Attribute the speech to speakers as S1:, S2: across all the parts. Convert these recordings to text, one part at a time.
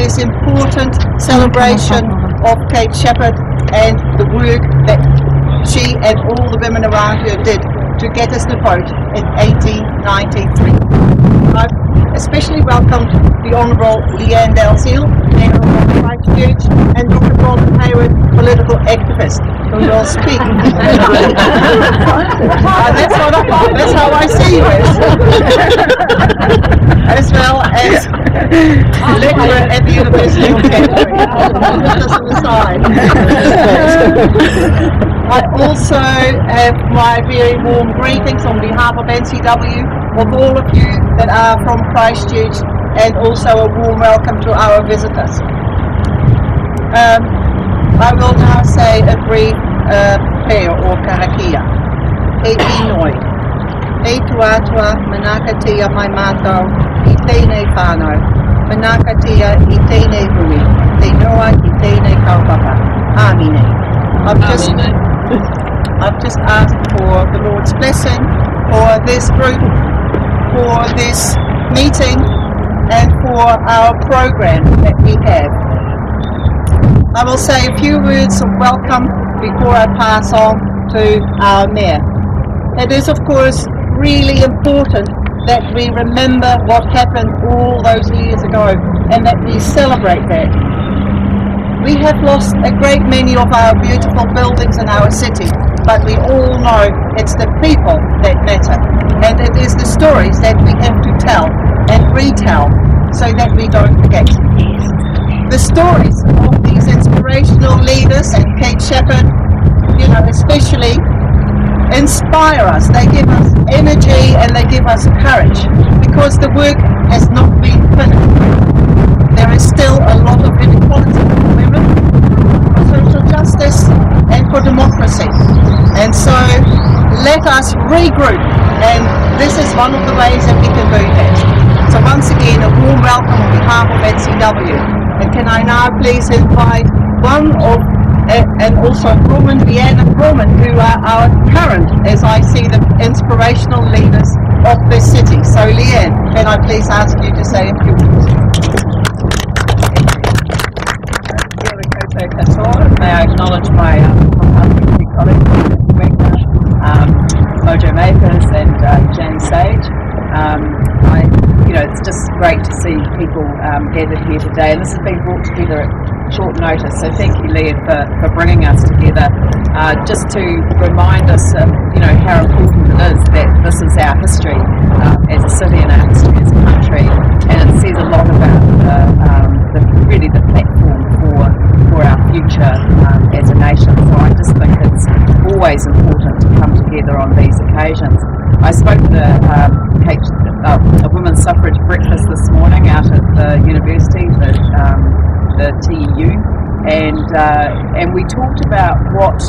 S1: this important celebration of Kate Sheppard and the work that she and all the women around her did to get us the vote in 1893. I especially welcomed the Honourable Lianne Dalziel, Mayor of Christchurch, and Dr. Bronwyn, Hayward, political activist, who will speak. That's how I see you as well as lecturer at the University of Canterbury. Just on the side. I also have my very warm greetings on behalf of NCW, of all of you that are from Christchurch, and also a warm welcome to our visitors. I will now say a brief prayer or karakia. E inoi, e tuatua manakatia mai mātou, i tēnei whānau, manakatia i tēnei hui, te noa i tēnei kaupapa. Āmine. I've just asked for the Lord's blessing for this group, for this meeting, and for our program that we have. I will say a few words of welcome before I pass on to our Mayor. It is, of course, really important that we remember what happened all those years ago and that we celebrate that. We have lost a great many of our beautiful buildings in our city, but we all know it's the people that matter, and it is the stories that we have to tell and retell so that we don't forget. The stories of these inspirational leaders, and Kate Sheppard, especially, inspire us. They give us energy and they give us courage, because the work has not been finished. There is still a lot of inequality for women, for social justice, and for democracy. And so let us regroup, and this is one of the ways that we can do that. So once again, a warm welcome on behalf of NCW. And can I now please invite one of, and also Lianne and Bronwyn, who are our current, as I see them, inspirational leaders of this city. So Lianne, can I please ask you to say a few words?
S2: May I acknowledge my colleagues, Mojo Makers and Jan Sage. It's just great to see people gathered here today, and this has been brought together at short notice. So thank you, Lianne, for bringing us together, just to remind us of how important it is that this is our history as a city and our history as a country, and it says a lot about the platform for our future as a nation. So I just think it's always important to come together on these occasions. I spoke to a women's suffrage breakfast this morning out at the university, the TEU, and we talked about what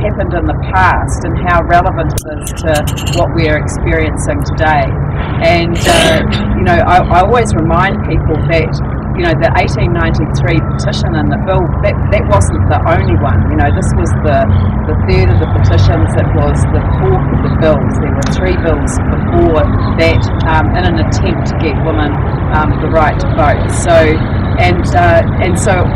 S2: happened in the past and how relevant it is to what we're experiencing today. And I always remind people that the 1893 petition and the bill, that wasn't the only one. This was the third of the petitions. It was the fourth of the bills. There were 3 bills before that in an attempt to get women the right to vote. So it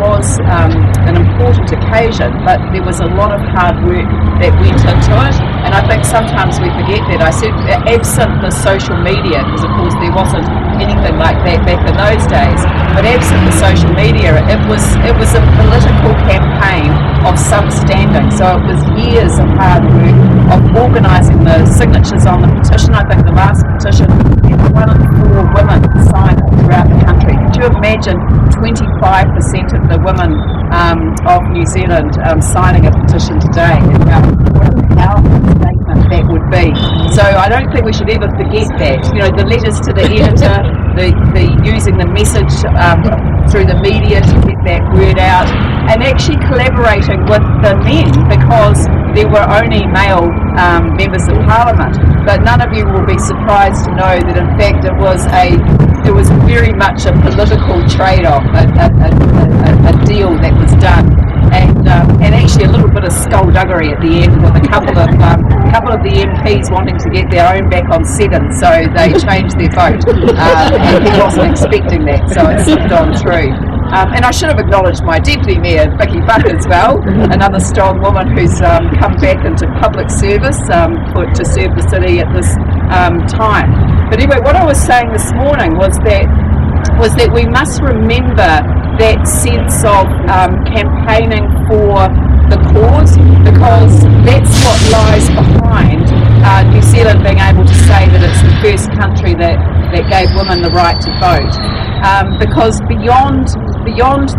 S2: was an important occasion, but there was a lot of hard work that went into it, and I think sometimes we forget that. I said absent the social media, because of course there wasn't anything like that back in those days, but absent the social media, it was a political campaign of some standing. So it was years of hard work of organising the signatures on the petition. I think the last petition, 1 in 4 women signed it throughout the country. Could you imagine 25% of the women of New Zealand signing a petition today? What a powerful statement that would be. So I don't think we should ever forget that. The letters to the editor, the using the message through the media to get that word out, and actually collaborating with the men, because there were only male members of Parliament. But none of you will be surprised to know that in fact it was very much a political trade-off, a deal that was done and actually a little bit of skullduggery at the end with a couple of the MPs wanting to get their own back on 7, so they changed their vote, and he wasn't expecting that, so it slipped on through. And I should have acknowledged my deputy mayor, Vicky Buck, as well, another strong woman who's come back into public service to serve the city at this time. But anyway, what I was saying this morning was that we must remember that sense of campaigning for the cause, because that's what lies behind New Zealand being able to say that it's the first country that gave women the right to vote. Because beyond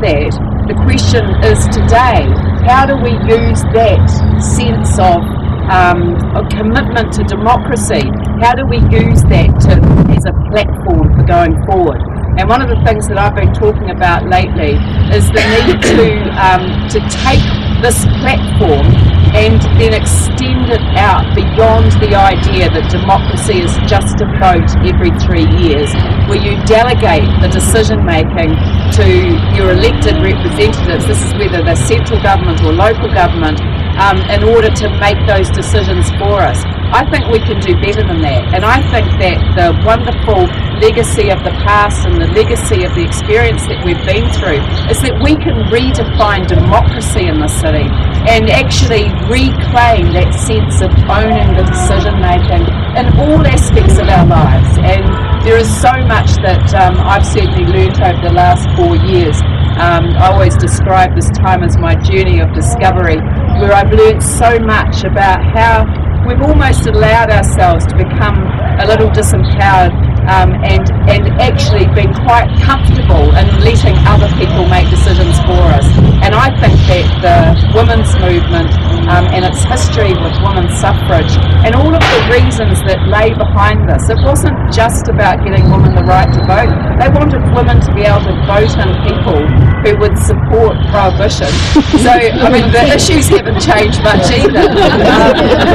S2: that, the question is today, how do we use that sense of commitment to democracy? How do we use that as a platform for going forward? And one of the things that I've been talking about lately is the need to take this platform and then extend it out beyond the idea that democracy is just a vote every 3 years, where you delegate the decision making to your elected representatives, this is whether they're central government or local government, in order to make those decisions for us. I think we can do better than that, and I think that the wonderful legacy of the past and the legacy of the experience that we've been through is that we can redefine democracy in the city and actually reclaim that sense of owning the decision making in all aspects of our lives. And there is so much that I've certainly learned over the last 4 years. I always describe this time as my journey of discovery, where I've learned so much about how we've almost allowed ourselves to become a little disempowered and actually been quite comfortable in letting other people make decisions for us. And I think that the women's movement and its history with women's suffrage and all of the reasons that lay behind this, it wasn't just about getting women the right to vote. They wanted women to be able to vote in people who would support prohibition. So, I mean, the issues haven't changed much either,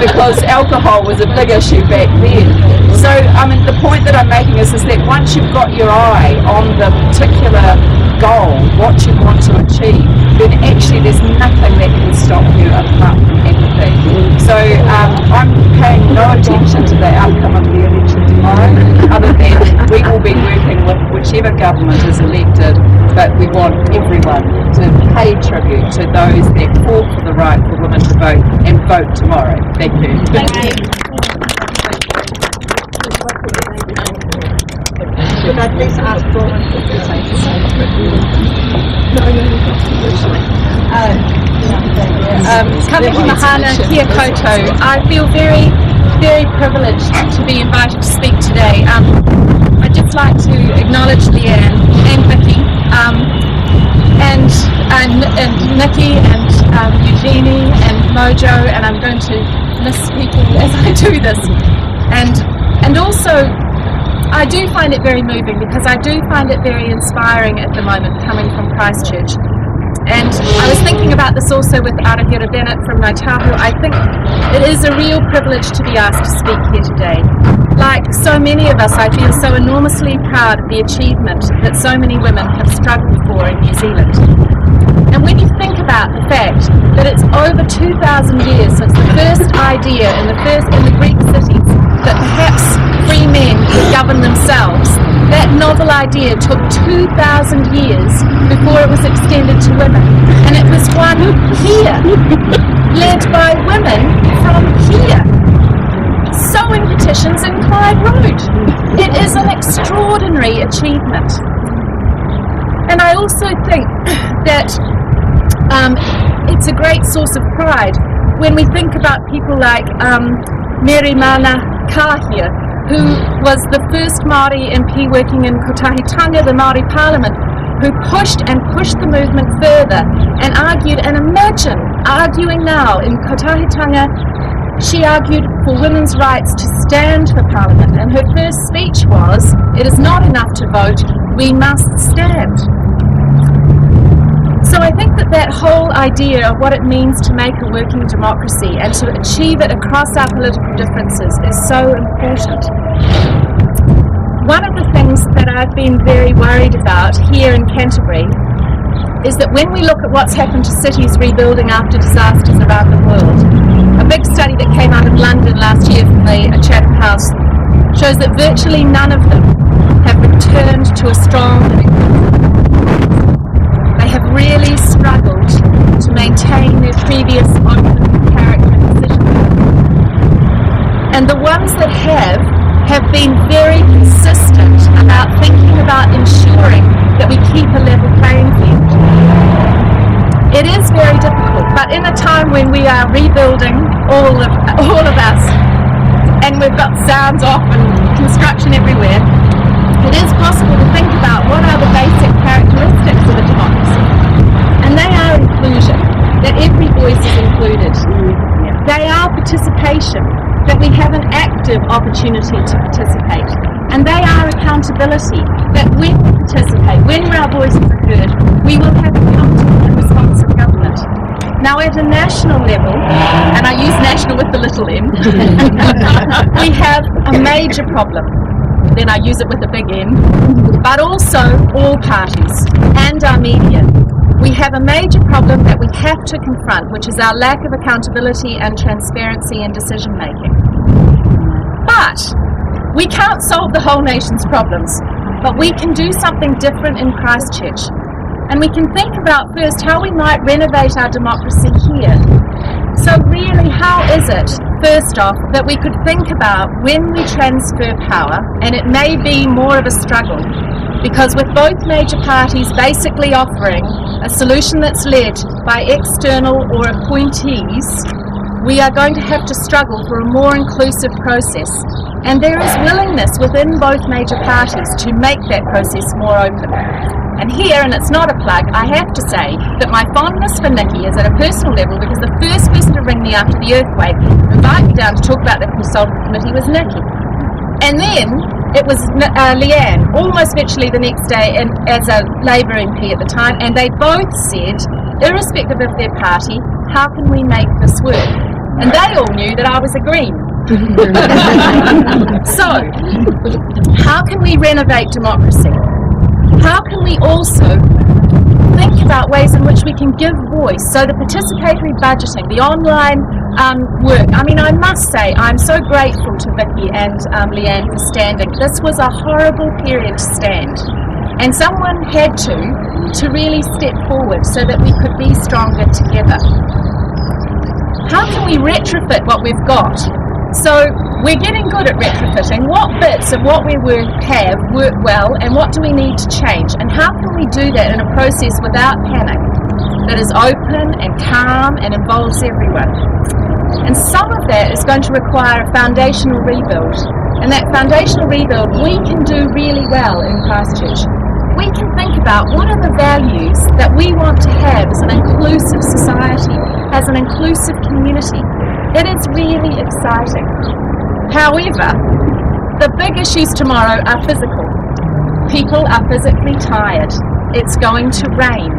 S2: because alcohol was a big issue back then. So, I mean, the point that I'm making is that once you've got your eye on the particular goal, what you want to achieve, then actually there's nothing that can stop you apart from empathy. So I'm paying no attention to the outcome of the election tomorrow, other than we will be working with whichever government is elected, but we want everyone to pay tribute to those that fought for the right for women to vote and vote tomorrow. Thank you.
S3: Thank you. Could I please ask Bronwyn to say
S4: Coming from Mahana, Kia Koutou, I feel very, very privileged to be invited to speak today. I'd just like to acknowledge Lianne and Vicky, and Nikki and Eugenie and Mojo, and I'm going to miss people as I do this. And also, I do find it very moving, because I do find it very inspiring at the moment, coming from Christchurch. And I was thinking about this also with Arahira Bennett from Naitahu. I think it is a real privilege to be asked to speak here today. Like so many of us, I feel so enormously proud of the achievement that so many women have struggled for in New Zealand. And when you think about the fact that it's over 2,000 years since the first idea in the Greek cities that perhaps free men could govern themselves, that novel idea took 2,000 years before it was extended to women. And it was won here, led by women from here, sewing petitions in Clyde Road. It is an extraordinary achievement. And I also think that it's a great source of pride when we think about people like Mary Mana Kahia, who was the first Māori MP working in Kotahitanga, the Māori Parliament, who pushed the movement further and argued, and imagine arguing now in Kotahitanga, she argued for women's rights to stand for Parliament, and her first speech was, "It is not enough to vote, we must stand." So I think that whole idea of what it means to make a working democracy and to achieve it across our political differences is so important. One of the things that I've been very worried about here in Canterbury is that when we look at what's happened to cities rebuilding after disasters around the world, a big study that came out of London last year from the Chatham House shows that virtually none of them have returned to a strong living They have really struggled to maintain their previous open character and decision making. And the ones that have been very consistent about thinking about ensuring that we keep a level playing field. It is very difficult, but in a time when we are rebuilding all of us, and we've got sounds off and construction everywhere, it is possible to think about what are the basic characteristics of a democracy. And they are inclusion, that every voice is included. They are participation, that we have an active opportunity to participate. And they are accountability, that when we participate, when our voices are heard, we will have accountable and responsive government. Now at a national level, and I use national with the little m, we have a major problem. Then I use it with a big M, but also all parties and our media. We have a major problem that we have to confront, which is our lack of accountability and transparency in decision making. But we can't solve the whole nation's problems, but we can do something different in Christchurch. And we can think about first how we might renovate our democracy here. So really, how is it, first off, that we could think about when we transfer power, and it may be more of a struggle, because with both major parties basically offering a solution that's led by external or appointees, we are going to have to struggle for a more inclusive process. And there is willingness within both major parties to make that process more open. And here, and it's not a plug, I have to say that my fondness for Nikki is at a personal level, because the first person to ring me after the earthquake, invite me down to talk about the consultative committee, was Nikki. And then it was Lianne, almost virtually the next day, and as a Labour MP at the time, and they both said, irrespective of their party, how can we make this work? And they all knew that I was a Green. So, how can we renovate democracy? How can we also think about ways in which we can give voice? So the participatory budgeting, the online work. I mean, I must say, I'm so grateful to Vicky and Lianne for standing. This was a horrible period to stand. And someone had to really step forward so that we could be stronger together. How can we retrofit what we've got? So we're getting good at retrofitting. What bits of what we have work well, and what do we need to change? And how can we do that in a process without panic, that is open and calm and involves everyone? And some of that is going to require a foundational rebuild. And that foundational rebuild we can do really well in Christchurch. We can think about what are the values that we want to have as an inclusive society, as an inclusive community. It is really exciting. However, the big issues tomorrow are physical. People are physically tired. It's going to rain.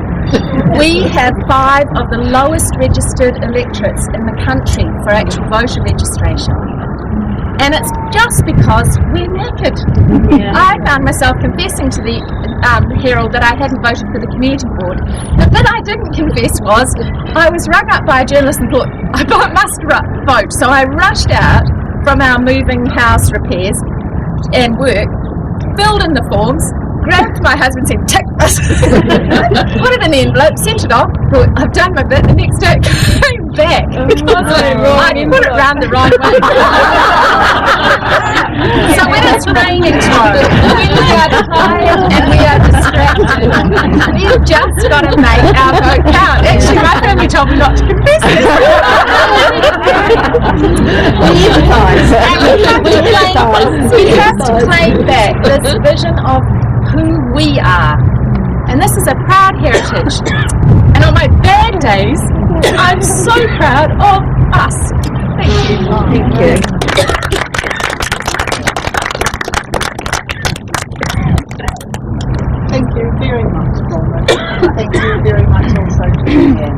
S4: We have 5 of the lowest registered electorates in the country for actual voter registration. And it's just because we're naked. Yeah. I found myself confessing to the Herald that I hadn't voted for the community board. But what I didn't confess was I was rung up by a journalist and thought, I must vote. So I rushed out from our moving house repairs and work, filled in the forms, grabbed my husband and said, tick this, put it in the envelope, sent it off, thought, I've done my bit. The next day it came back because I put it round the wrong way. So when it's raining tomorrow, when we are tired and we are distracted, we've just got to make our vote count. Actually, my family told me not to confess this. We have to claim back this vision of who we are. And this is a proud heritage. And on my bad days, I'm so proud of us. Thank you.
S3: Thank you.
S1: Thank you very much, Bronwyn. Thank you very much also to Lianne.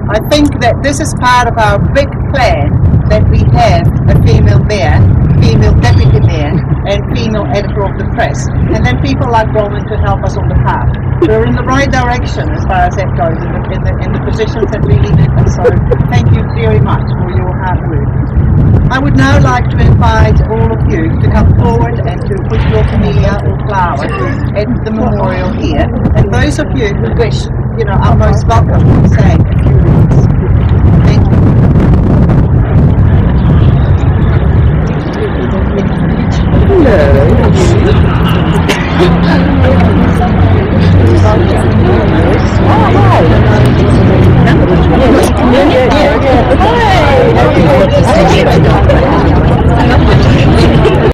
S1: I think that this is part of our big plan that we have a female mayor female deputy mayor and female editor of the press, and then people like Bronwyn to help us on the path. We're in the right direction as far as that goes in the positions that really matter. So thank you very much for your hard work. I would now like to invite all of you to come forward and to put your camellia or flower at the memorial here. And those of you who wish, are most welcome to say